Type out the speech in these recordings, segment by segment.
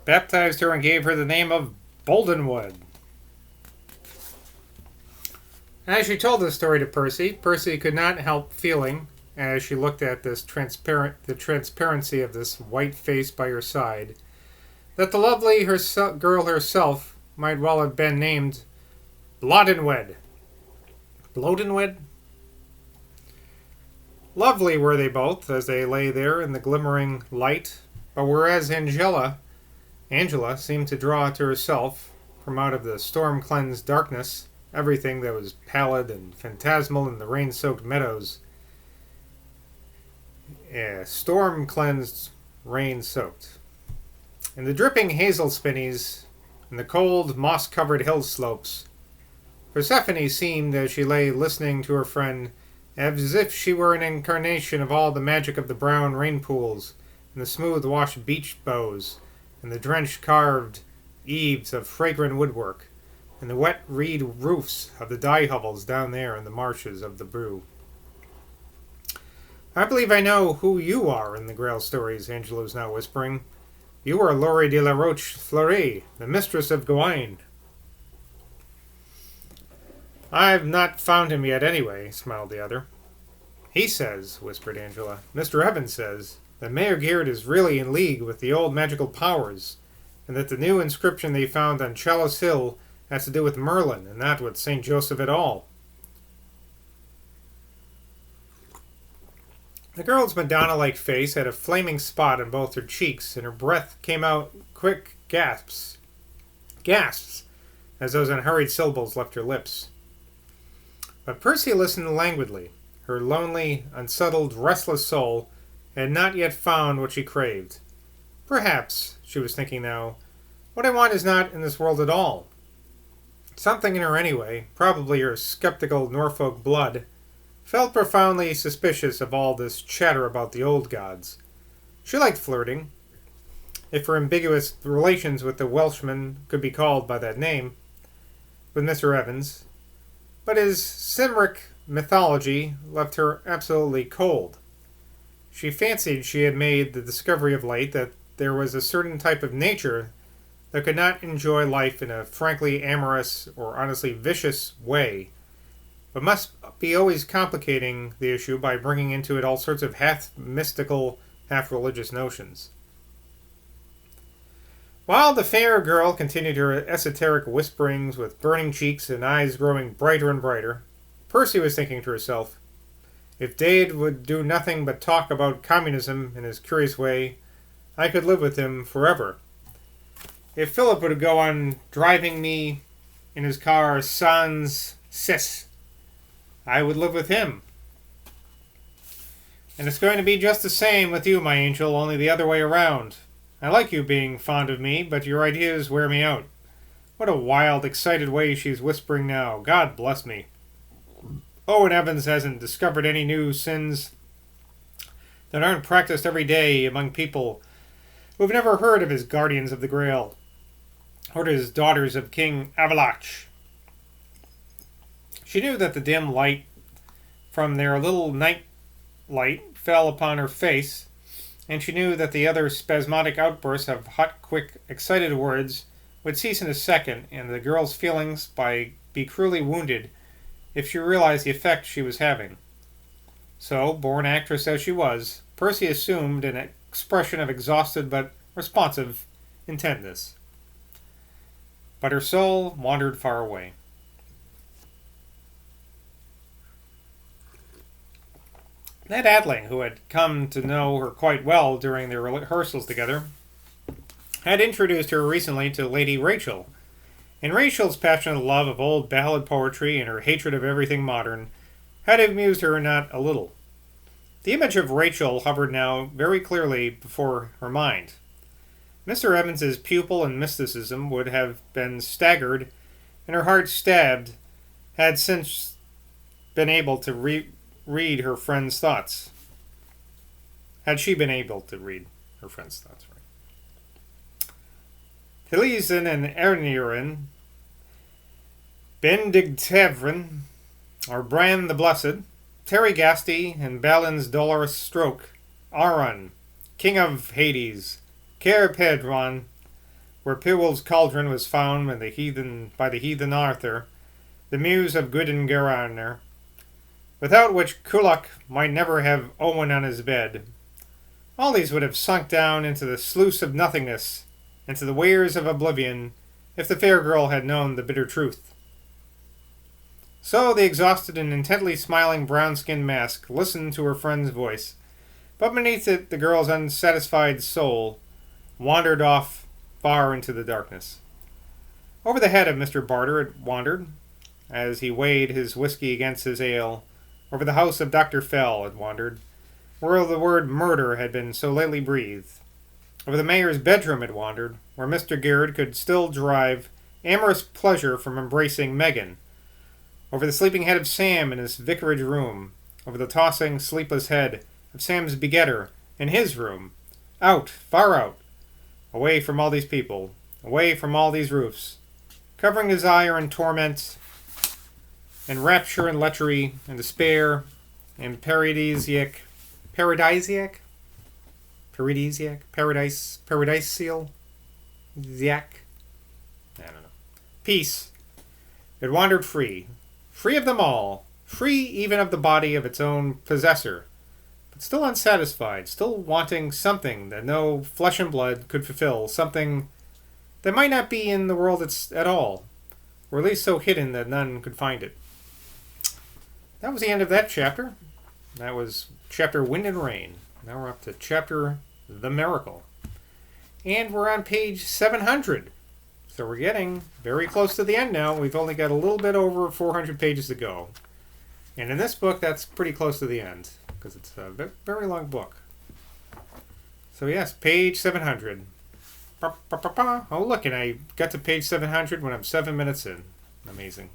Baptized her and gave her the name of Boldenwood. As she told this story to Percy, Percy could not help feeling, as she looked at the transparency of this white face by her side, that the lovely girl herself might well have been named Blodenwed. Blodenwed? Lovely were they both as they lay there in the glimmering light, but whereas Angela seemed to draw to herself, from out of the storm-cleansed darkness, everything that was pallid and phantasmal in the rain-soaked meadows. Storm-cleansed, rain-soaked. In the dripping hazel spinneys, and the cold, moss-covered hill slopes, Persephone seemed, as she lay listening to her friend, as if she were an incarnation of all the magic of the brown rain pools, and the smooth-washed beech boughs, and the drenched-carved eaves of fragrant woodwork, and the wet reed roofs of the dye hovels down there in the marshes of the Brew. "I believe I know who you are in the Grail stories," Angela was now whispering. "You are Laurie de la Roche-Fleury, the mistress of Gawain." "I've not found him yet, anyway," smiled the other. "He says," whispered Angela, "Mr. Evans says, that Mayor Geard is really in league with the old magical powers, and that the new inscription they found on Chalice Hill has to do with Merlin, and not with St. Joseph at all." The girl's Madonna-like face had a flaming spot on both her cheeks, and her breath came out quick gasps, as those unhurried syllables left her lips. But Percy listened languidly. Her lonely, unsettled, restless soul had not yet found what she craved. "Perhaps," she was thinking now, "what I want is not in this world at all." Something in her anyway, probably her skeptical Norfolk blood, felt profoundly suspicious of all this chatter about the old gods. She liked flirting, if her ambiguous relations with the Welshman could be called by that name, with Mr. Evans, but his Cymric mythology left her absolutely cold. She fancied she had made the discovery of late that there was a certain type of nature that could not enjoy life in a frankly amorous or honestly vicious way, but must be always complicating the issue by bringing into it all sorts of half-mystical, half-religious notions. While the fair girl continued her esoteric whisperings with burning cheeks and eyes growing brighter and brighter, Percy was thinking to herself, "If Dade would do nothing but talk about communism in his curious way, I could live with him forever. If Philip would go on driving me in his car sans cesse, I would live with him. And it's going to be just the same with you, my angel, only the other way around. I like you being fond of me, but your ideas wear me out." What a wild, excited way she's whispering now. God bless me. Owen Evans hasn't discovered any new sins that aren't practiced every day among people who've never heard of his Guardians of the Grail, or his Daughters of King Avalach. She knew that the dim light from their little night light fell upon her face, and she knew that the other spasmodic outbursts of hot, quick, excited words would cease in a second, and the girl's feelings be cruelly wounded if she realized the effect she was having. So, born actress as she was, Percy assumed an expression of exhausted but responsive intentness. But her soul wandered far away. Ned Atling, who had come to know her quite well during their rehearsals together, had introduced her recently to Lady Rachel, and Rachel's passionate love of old ballad poetry and her hatred of everything modern had amused her not a little. The image of Rachel hovered now very clearly before her mind. Mr. Evans's pupil in mysticism would have been staggered and her heart stabbed had since been able to read her friend's thoughts. Had she been able to read her friend's thoughts, right? Hilisen and Ernirin, Bendigtevrin, or Bran the Blessed, Terry Gasty and Balin's Dolorous Stroke, Aran, king of Hades, Cair Pedron, where Pywl's cauldron was found by the heathen Arthur, the muse of Gwydion, without which Kulak might never have Owen on his bed. All these would have sunk down into the sluice of nothingness, into the weirs of oblivion, if the fair girl had known the bitter truth. So the exhausted and intently smiling brown-skinned mask listened to her friend's voice, but beneath it the girl's unsatisfied soul wandered off far into the darkness. Over the head of Mr. Barter it wandered, as he weighed his whiskey against his ale. Over the house of Dr. Fell it wandered, where the word murder had been so lately breathed. Over the mayor's bedroom it wandered, where Mr. Garrett could still derive amorous pleasure from embracing Megan. Over the sleeping head of Sam in his vicarage room. Over the tossing, sleepless head of Sam's begetter in his room. Out, far out, away from all these people, away from all these roofs, covering desire and torment, and rapture and lechery, and despair, and paradisiac, ziac, I don't know. Peace. It wandered free of them all, free even of the body of its own possessor, but still unsatisfied, still wanting something that no flesh and blood could fulfill, something that might not be in the world at all, or at least so hidden that none could find it. That was the end of that chapter. That was chapter Wind and Rain. Now we're up to chapter The Miracle. And we're on page 700. So we're getting very close to the end now. We've only got a little bit over 400 pages to go. And in this book, that's pretty close to the end, because it's a very long book. So yes, page 700. Oh, look, and I got to page 700 when I'm 7 minutes in. Amazing.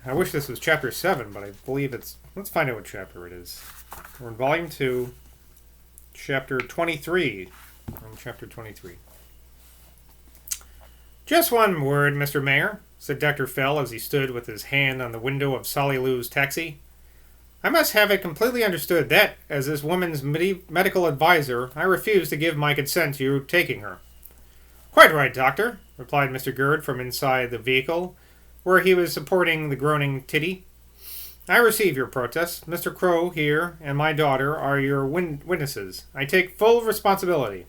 I wish this was chapter 7, but I believe it's... Let's find out what chapter it is. We're in volume 2, chapter 23. I'm chapter 23. Just one word, Mr. Mayor, said Dr. Fell as he stood with his hand on the window of Solly Lou's taxi. I must have it completely understood that, as this woman's medical advisor, I refuse to give my consent to you taking her. Quite right, Doctor, replied Mr. Gerd from inside the vehicle, where he was supporting the groaning Titty. I receive your protest. Mr. Crow here and my daughter are your witnesses. I take full responsibility.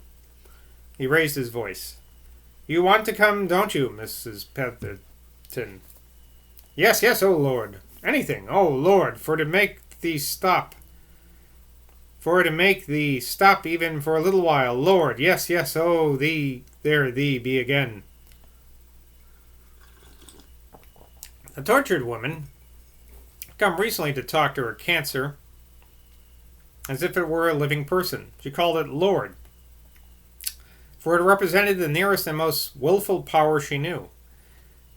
He raised his voice. You want to come, don't you, Mrs. Petherton? Yes, oh Lord. Anything, oh Lord, for to make thee stop. For to make thee stop even for a little while. Lord, yes, oh thee, there thee be again. A tortured woman, come recently to talk to her cancer, as if it were a living person. She called it Lord, for it represented the nearest and most willful power she knew.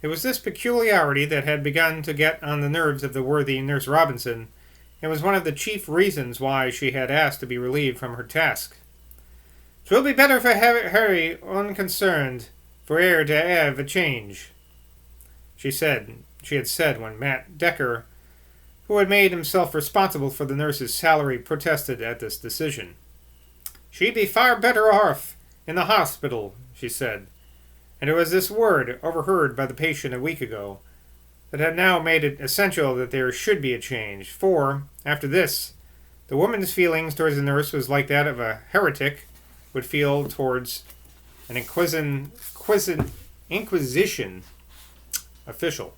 It was this peculiarity that had begun to get on the nerves of the worthy Nurse Robinson, and was one of the chief reasons why she had asked to be relieved from her task. "'Twill be better for Harry unconcerned, for ere to have a change," she had said when Matt Decker, who had made himself responsible for the nurse's salary, protested at this decision. "She'd be far better off in the hospital," she said, and it was this word, overheard by the patient a week ago, that had now made it essential that there should be a change, for, after this, the woman's feelings towards the nurse was like that of a heretic would feel towards an Inquisition official.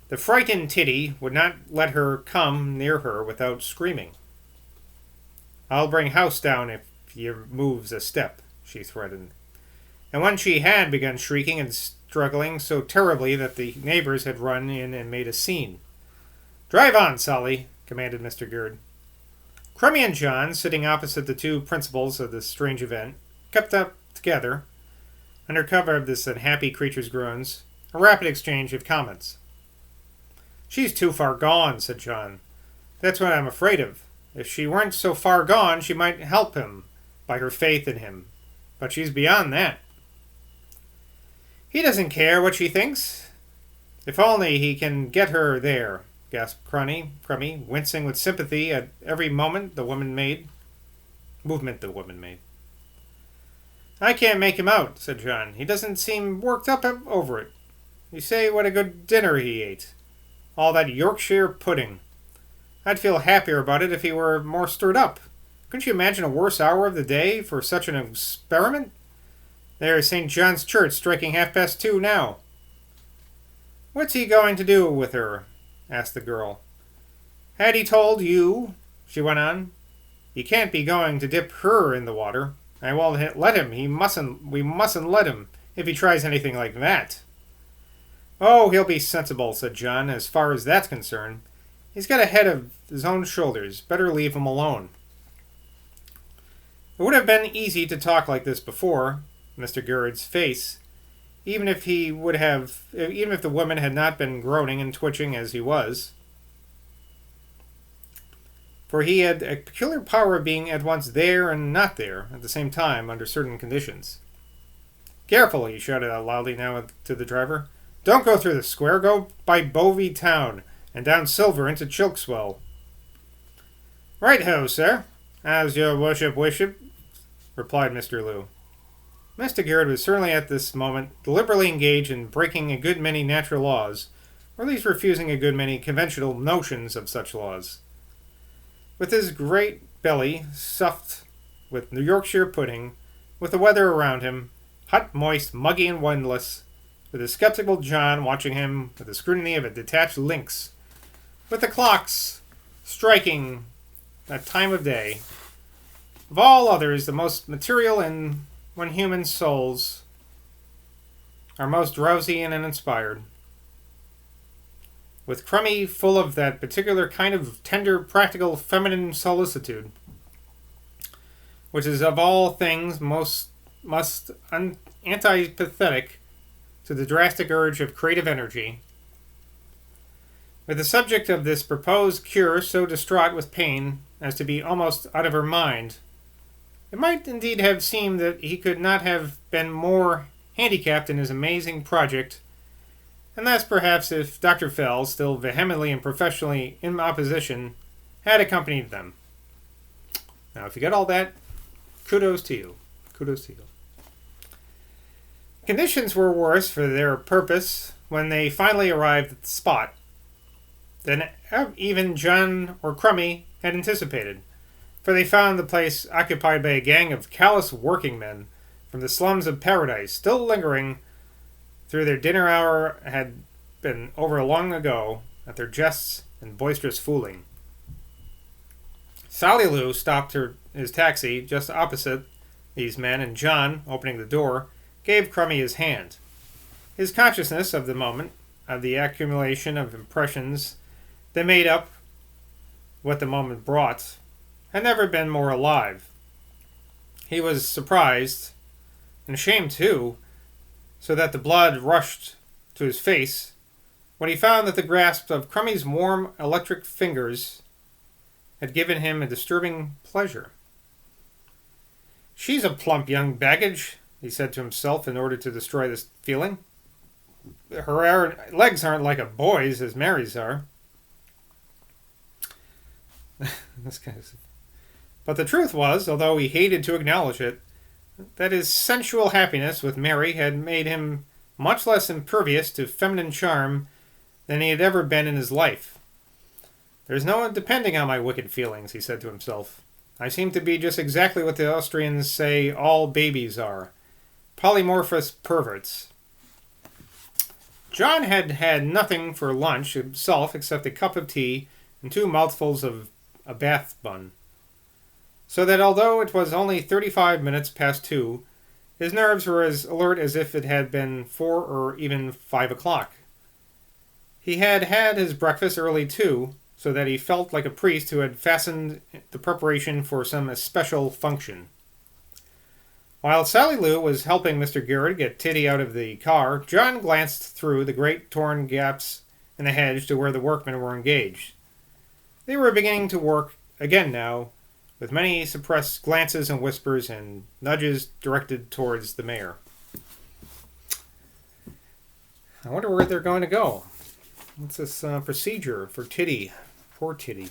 The frightened Titty would not let her come near her without screaming. "I'll bring house down if you moves a step," she threatened. And when she had begun shrieking and struggling so terribly that the neighbors had run in and made a scene. "Drive on, Solly," commanded Mr. Gerd. Crummy and John, sitting opposite the two principals of this strange event, kept up together, under cover of this unhappy creature's groans, a rapid exchange of comments. "She's too far gone," said John. "That's what I'm afraid of. If she weren't so far gone, she might help him by her faith in him. But she's beyond that." "He doesn't care what she thinks. If only he can get her there. gasped Crummy, wincing with sympathy at every movement the woman made. I can't make him out, said John. He doesn't seem worked up over it. You say what a good dinner he ate. All that Yorkshire pudding. I'd feel happier about it if he were more stirred up. Couldn't you imagine a worse hour of the day for such an experiment? There's St. John's Church striking 2:30 now. What's he going to do with her? Asked the girl. Had he told you? She went on. He can't be going to dip her in the water. I won't let him. We mustn't let him, if he tries anything like that. Oh, he'll be sensible, said John, as far as that's concerned. He's got a head of his own shoulders. Better leave him alone. It would have been easy to talk like this before Mr. Gurrid's face, even if the woman had not been groaning and twitching as he was. For he had a peculiar power of being at once there and not there at the same time under certain conditions. Careful, he shouted out loudly now to the driver. Don't go through the square. Go by Bovey Town and down Silver into Chilkswell. Right-ho, sir. As your worship wishes, replied Mr. Lou. Mr. Gurrid was certainly at this moment deliberately engaged in breaking a good many natural laws, or at least refusing a good many conventional notions of such laws. With his great belly stuffed with New Yorkshire pudding, with the weather around him, hot, moist, muggy, and windless, with the skeptical John watching him with the scrutiny of a detached lynx, with the clocks striking that time of day, of all others the most material and when human souls are most drowsy and uninspired, with Crummy full of that particular kind of tender, practical, feminine solicitude, which is of all things most antipathetic to the drastic urge of creative energy, with the subject of this proposed cure so distraught with pain as to be almost out of her mind, it might indeed have seemed that he could not have been more handicapped in his amazing project, and that's perhaps if Dr. Fell, still vehemently and professionally in opposition, had accompanied them. Now, if you get all that, kudos to you. Kudos to you. Conditions were worse for their purpose when they finally arrived at the spot than even John or Crummy had anticipated, for they found the place occupied by a gang of callous working-men from the slums of paradise, still lingering through their dinner hour had been over long ago at their jests and boisterous fooling. Sally Lou stopped his taxi just opposite these men, and John, opening the door, gave Crummy his hand. His consciousness of the moment, of the accumulation of impressions that made up what the moment brought, had never been more alive. He was surprised, and ashamed too, so that the blood rushed to his face, when he found that the grasp of Crummy's warm electric fingers had given him a disturbing pleasure. She's a plump young baggage, he said to himself in order to destroy this feeling. Her legs aren't like a boy's as Mary's are. But the truth was, although he hated to acknowledge it, that his sensual happiness with Mary had made him much less impervious to feminine charm than he had ever been in his life. There's no depending on my wicked feelings, he said to himself. I seem to be just exactly what the Austrians say all babies are. Polymorphous perverts. John had had nothing for lunch himself except a cup of tea and 2 mouthfuls of a Bath bun. So that although it was only 35 minutes past 2, his nerves were as alert as if it had been 4 or even 5 o'clock. He had had his breakfast early too, so that he felt like a priest who had fastened the preparation for some especial function. While Sally Lou was helping Mr. Gurrid get Titty out of the car, John glanced through the great torn gaps in the hedge to where the workmen were engaged. They were beginning to work again now, with many suppressed glances and whispers and nudges directed towards the mayor. I wonder where they're going to go. What's this procedure for Titty? Poor Titty.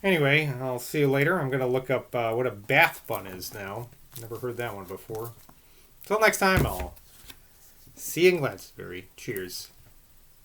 Anyway, I'll see you later. I'm going to look up what a bath bun is now. Never heard that one before. Till next time, I'll see you in Glastonbury. Cheers.